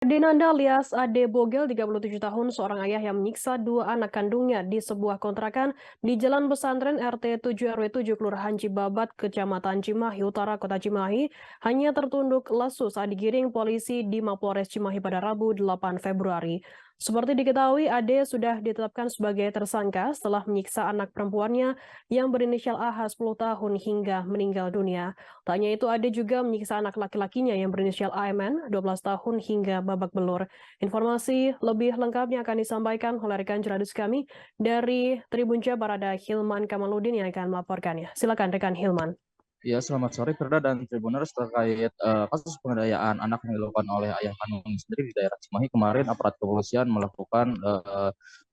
Dinanda alias Ade Bogel, 37 tahun, seorang ayah yang menyiksa dua anak kandungnya di sebuah kontrakan di Jalan Pesantren RT 7 RW 7 Kelurahan Cibabat, Kecamatan Cimahi Utara, Kota Cimahi, hanya tertunduk lesu saat digiring polisi di Mapolres Cimahi pada Rabu 8 Februari. Seperti diketahui, Ade sudah ditetapkan sebagai tersangka setelah menyiksa anak perempuannya yang berinisial AH 10 tahun hingga meninggal dunia. Tak hanya itu, Ade juga menyiksa anak laki-lakinya yang berinisial AMN 12 tahun hingga babak belur. Informasi lebih lengkapnya akan disampaikan oleh rekan jurnalis kami dari Tribun Jabar, ada Hilman Kamaludin yang akan melaporkannya. Silakan rekan Hilman. Ya, selamat sore Firda dan Tribuners terkait kasus penganiayaan anak yang dilakukan oleh ayah kandungnya sendiri di daerah Cimahi. Kemarin aparat kepolisian melakukan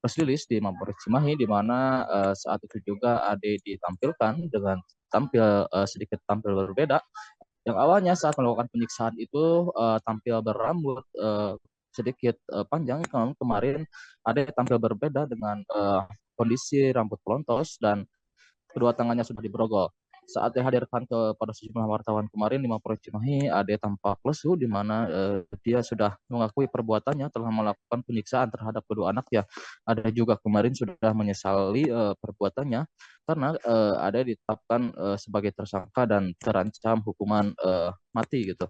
press release di Mapolres Cimahi, di mana saat itu juga Ade ditampilkan dengan sedikit tampil berbeda. Yang awalnya saat melakukan penyiksaan itu tampil berambut sedikit panjang, kemarin Ade tampil berbeda dengan kondisi rambut pelontos dan kedua tangannya sudah diberogol. Saat dihadirkan kepada sejumlah wartawan kemarin di Mapolres Cimahi, Ade tampak lesu, di mana dia sudah mengakui perbuatannya telah melakukan penyiksaan terhadap kedua anaknya. Ada juga kemarin sudah menyesali perbuatannya karena Ade ditetapkan sebagai tersangka dan terancam hukuman mati gitu.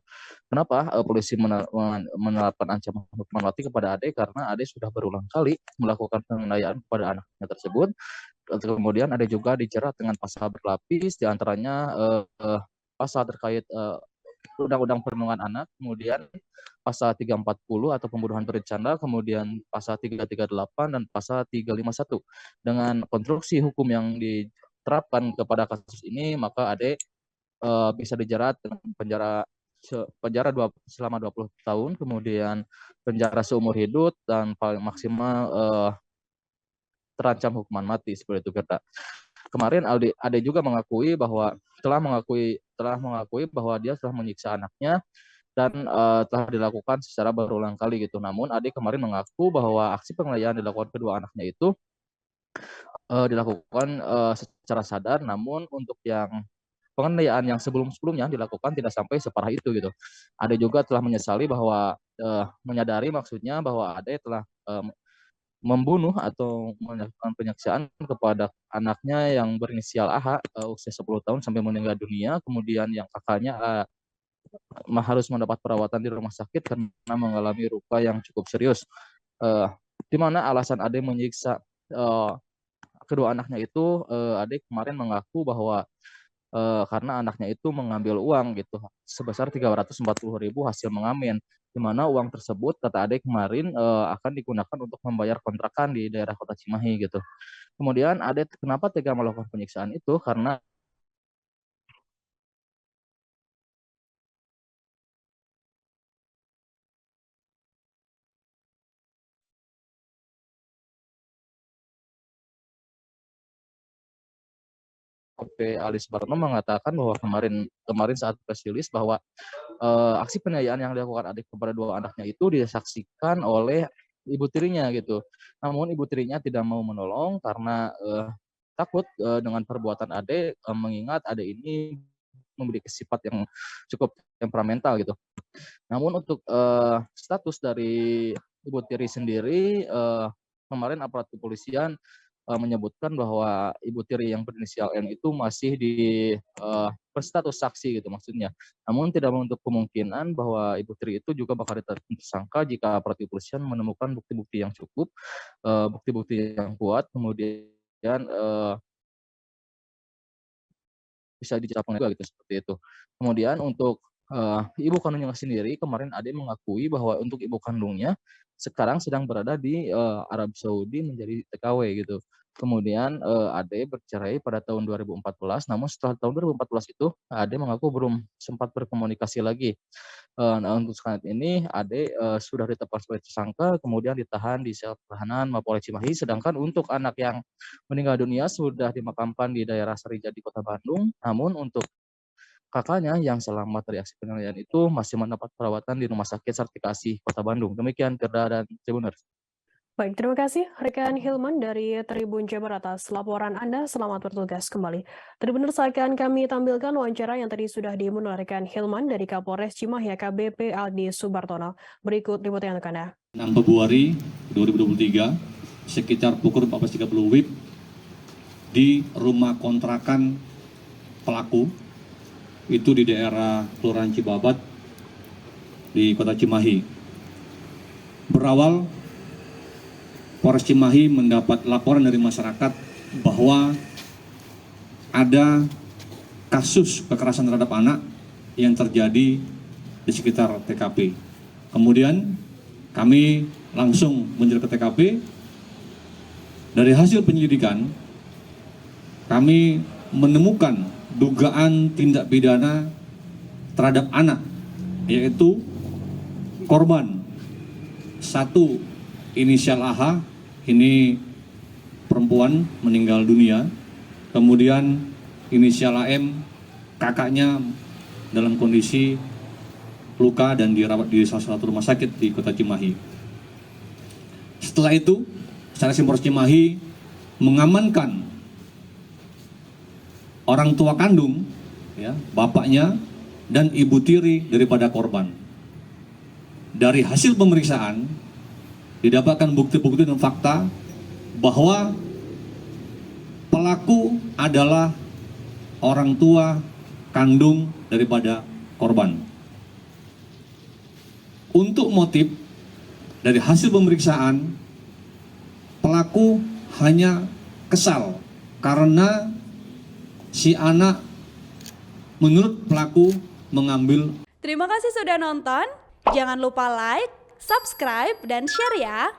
Kenapa polisi menerapkan ancaman hukuman mati kepada Ade? Karena Ade sudah berulang kali melakukan penganiayaan kepada anaknya tersebut. Kemudian ada juga dijerat dengan pasal berlapis, diantaranya pasal terkait Undang-Undang Perlindungan Anak, kemudian pasal 340 atau pembunuhan berencana, kemudian pasal 338 dan pasal 351. Dengan konstruksi hukum yang diterapkan kepada kasus ini, maka Ade bisa dijerat dengan selama 20 tahun, kemudian penjara seumur hidup dan paling maksimal terancam hukuman mati seperti itu kata. Kemarin Ade juga telah mengakui bahwa dia telah menyiksa anaknya dan telah dilakukan secara berulang kali gitu. Namun Ade kemarin mengaku bahwa aksi penganiayaan dilakukan kedua anaknya itu dilakukan secara sadar, namun untuk yang penganiayaan yang sebelum-sebelumnya dilakukan tidak sampai separah itu gitu. Ade juga telah menyadari maksudnya bahwa Ade telah membunuh atau melakukan penyiksaan kepada anaknya yang berinisial AH usia 10 tahun sampai meninggal dunia, kemudian yang kakaknya harus mendapat perawatan di rumah sakit karena mengalami luka yang cukup serius. Uh, di mana alasan Ade menyiksa uh, kedua anaknya itu, Ade kemarin mengaku bahwa karena anaknya itu mengambil uang gitu sebesar 340.000 hasil mengamen, di mana uang tersebut kata Ade kemarin akan digunakan untuk membayar kontrakan di daerah Kota Cimahi gitu. Kemudian Ade kenapa tega melakukan penyiksaan itu karena OP Alis Barno mengatakan bahwa kemarin kemarin saat press release bahwa aksi penganiayaan yang dilakukan adik kepada dua anaknya itu disaksikan oleh ibu tirinya gitu. Namun ibu tirinya tidak mau menolong karena takut dengan perbuatan ade, mengingat ade ini memiliki sifat yang cukup temperamental gitu. Namun untuk status dari ibu tiri sendiri, kemarin aparat kepolisian menyebutkan bahwa ibu tiri yang berinisial N itu masih berstatus saksi gitu maksudnya. Namun tidak menutup kemungkinan bahwa ibu tiri itu juga bakal ditetapkan tersangka jika aparat kepolisian menemukan bukti-bukti yang cukup, bukti-bukti yang kuat, kemudian bisa ditetapkan juga gitu seperti itu. Kemudian untuk ibu kandungnya sendiri kemarin Ade mengakui bahwa untuk ibu kandungnya sekarang sedang berada di Arab Saudi menjadi TKW gitu. Kemudian Ade bercerai pada tahun 2014, namun setelah tahun 2014 itu Ade mengaku belum sempat berkomunikasi lagi. Nah, untuk saat ini Ade sudah ditetapkan sebagai tersangka, kemudian ditahan di sel tahanan Mapolres Cimahi. Sedangkan untuk anak yang meninggal dunia sudah dimakamkan di daerah Sarijadi, Kota Bandung. Namun untuk kakaknya yang selamat dari aksi penganiayaan itu masih mendapat perawatan di Rumah Sakit Sartikasi Kota Bandung. Demikian Firda dan Tribuners. Baik, terima kasih rekan Hilman dari Tribun Jabar atas laporan Anda. Selamat bertugas kembali. Tribuners, akan kami tampilkan wawancara yang tadi sudah diimbun oleh rekan Hilman dari Kapolres Cimahi AKBP Aldi Subartono. Berikut liputan untuk Anda. 6 Februari 2023, sekitar pukul 14.30 WIB, di rumah kontrakan pelaku, itu di daerah Kelurahan Cibabat, di Kota Cimahi. Berawal, Polres Cimahi mendapat laporan dari masyarakat bahwa ada kasus kekerasan terhadap anak yang terjadi di sekitar TKP. Kemudian kami langsung menyerang ke TKP. Dari hasil penyelidikan, kami menemukan dugaan tindak pidana terhadap anak, yaitu korban satu inisial AH, ini perempuan meninggal dunia. Kemudian inisial AM, kakaknya dalam kondisi luka dan dirawat di salah satu rumah sakit di Kota Cimahi. Setelah itu, Satreskrim Polres Cimahi mengamankan orang tua kandung, ya, bapaknya dan ibu tiri daripada korban. Dari hasil pemeriksaan, didapatkan bukti-bukti dan fakta bahwa pelaku adalah orang tua kandung daripada korban. Untuk motif, dari hasil pemeriksaan, pelaku hanya kesal karena si anak menurut pelaku mengambil. Terima kasih sudah nonton. Jangan lupa like, subscribe, dan share ya.